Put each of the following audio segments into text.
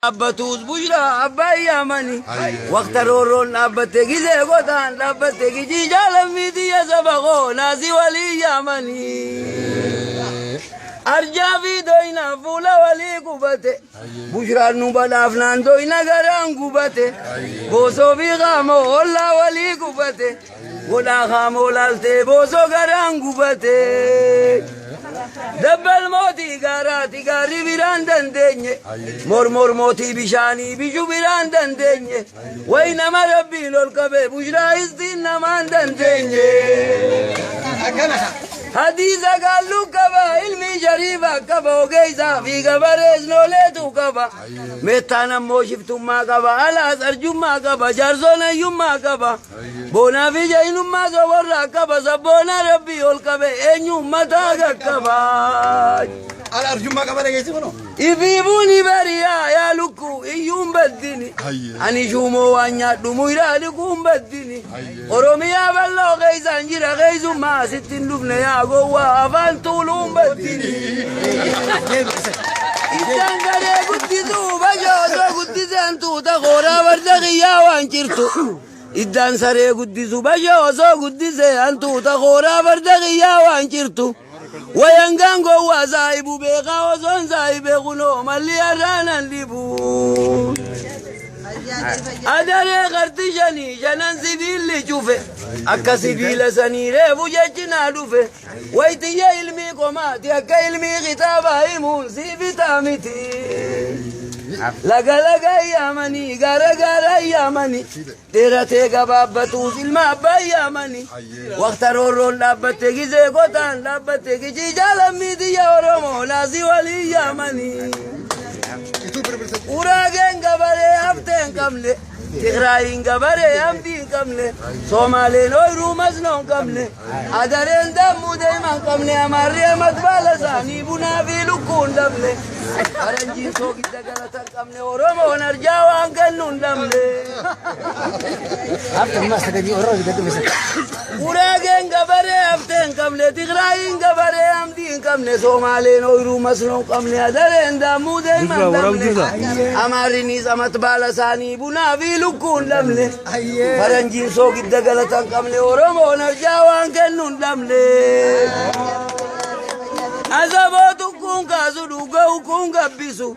أبتوز بشرى أباي يامني وقت رورون أبتكي زي قطان أبتكي جي جالم ميدي يسبقو ناسي ولي يامني أرجع في دوينا فولا ولي قبته بشرى نوبلا أفنان دوينا غران قبته بوسو في غامو ولا ولي قبته ولا غامو لالته بوسو غران قبته دبل موتي غاراتي غاري بيران دندنye مور موتي بشاني بيجو بيران دندنye وينما ربي للكبه بشرى استين نمان دندنye حديث قالوا كبا علمي شريفة كبا وقيسا في قبرز نوليتو كبا ميتانا موشفتم ما كبا على سرجم ما كبا جارزونا يوم ما كبا بونا في جاين ما زورا كبا سبونا ربي والكبا ان يوم متاقا كبا على أرجم ما كبا رجيسي منو يفيبوني بريا يا لكو يوم بديني أني شومو وانيا دمويرا لكم بديني أروميا بلو غيزا نجيرا غيزو ما ستين لبنا يا قوة أفان طولهم بديني إذن كده قدسو بجوزو قدسو أنتو تخورا وردغيا وانجرتو إذن سري قدسو بجوزو قدسو أنتو تخورا وردغيا وانجرتو وينغان قوة زايبو بيقا وزون زايبو نو مالي أرانا لبو أدري غرتشاني جنان سبيل شوفه أكا سبيل سنيره فججنا دوفه ويتي علمي قماتي أكا علمي خطابة إيمون سيبي تامتي لغا يامني غارا يامني تيرا تيغا بابتوز المابا يامني وقت رورون لابتكي زي قطان لابتكي جالم ميدي يا ورمو لازي ولي يامني Uragen gabare haften kamle Tigrayin gabare hamdin kamle Somali noyru maznon kamle Adaren dammu deyman kamle Amarre matbala sani buna fi lukun damle Aranjin sokita galatan kamle Oromo narjawan kannun damle Haften mas tadi orang kita tu mesti Uragen gabare haften kamle Tigrayin gabare hamdin kamle Somali noyru maznon kamle Adaren dammu deyman kamle Amarini samat bala sani buna fi lukun damle Faranjin sokit dagalatan kamle Oromo narjawan kannun damle Azabotu kun kasu dugau kun gabbisu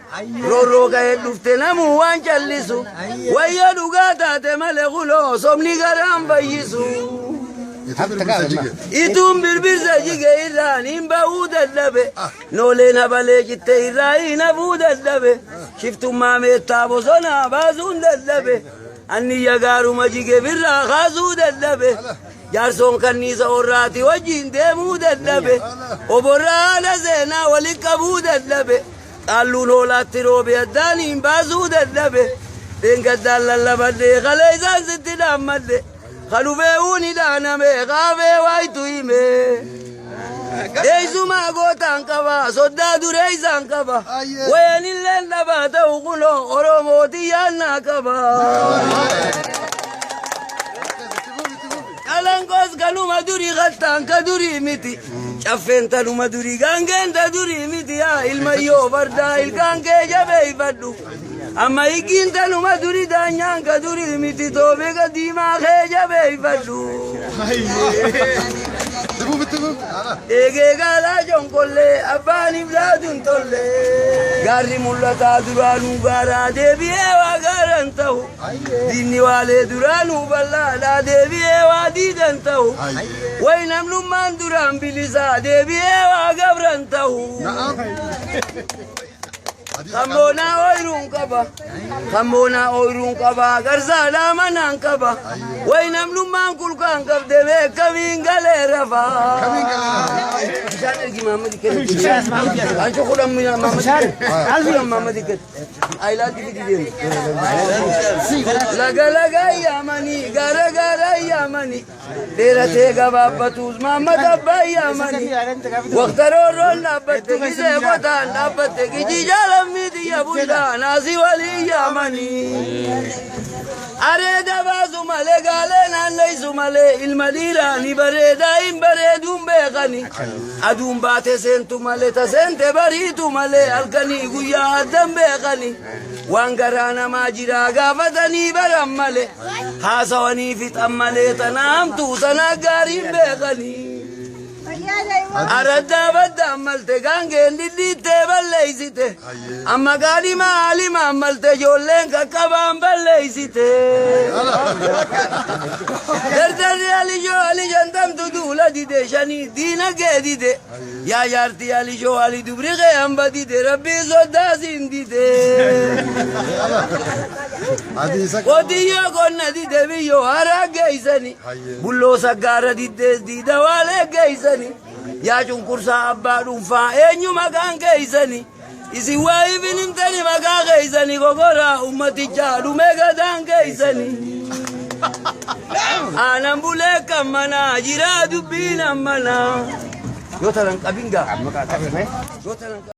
Roro kaya dufte namu wan challisu Waya dugata te male gulo somni garam bayisu Itum birbirsa jige irraan imba udaddabe Nolen habale jitte irraan abudaddabe Shiftumma metta bosona bazun daddabe Anni yagaruma jige birra khazu daddabe Jarson kanisa orrati wajin demu daddabe Oborra la zena walikabu daddabe Allun holatti robi addani bazu daddabe Denga dallalla badde khalayzan sitti dammadde Khalubeuni dana me gabe waitu ime Eizuma gotan kaba sodda dureizan kaba Wenillen dabata ugulo oromoti yanna kaba Alankos kaluma duri ghattan ka duri miti Chaffenta luma duri gangenta duri miti ya ilmayo barda ilkanke jabe ifaddu Amma iginta luma duri danyan ka duri miti tobe ka dima khe jabe ifaddu Ege gala jonkolle abani bladun tolle Gari mullata duranu gara debiye wa garantahu Dini wale duranu balla la debiye wa didantahu Wainam lumman duran bilisa debiye wa gabrantahu Khambona oirun kaba garzala manan kaba Wainam lumman kulkan kabde me kamin gale rafa Bishan ergi Muhammad diket Ancho khulam Muhammad Alfi Muhammad diket Ayla diket Laga yamani gara yamani Tera tega babatuz Muhammad abba yamani Waqt rorol nabatte ki se botan nabatte ki jalam lammidi ya bulla nasi wali ya mani areda bazu male gale nanai sumale ilmadira ni bareda in baredum beqani adum bate sentu male tasente baritu male alkani guya adam beqani wangarana majira gafatani baramale hasawani fit amale tanam tu tanagari beqani arada bada malte gange lilite balleisite amma gari mali malte jollen kakabam balleisite derdari ali jantam tudula dide shani dina gedide ya yarti ali dubrige amba dide rabbi zoda zindide odiyo gonna dide biyo harage isani bullo sagara dide dida wale geisani ya junkursa abba dunfa enyu magan geisani isi wai binim tani magan geisani gogora ummati jalu mega dan geisani anambule kamana jira dubina mana yotaran kabinga yotaran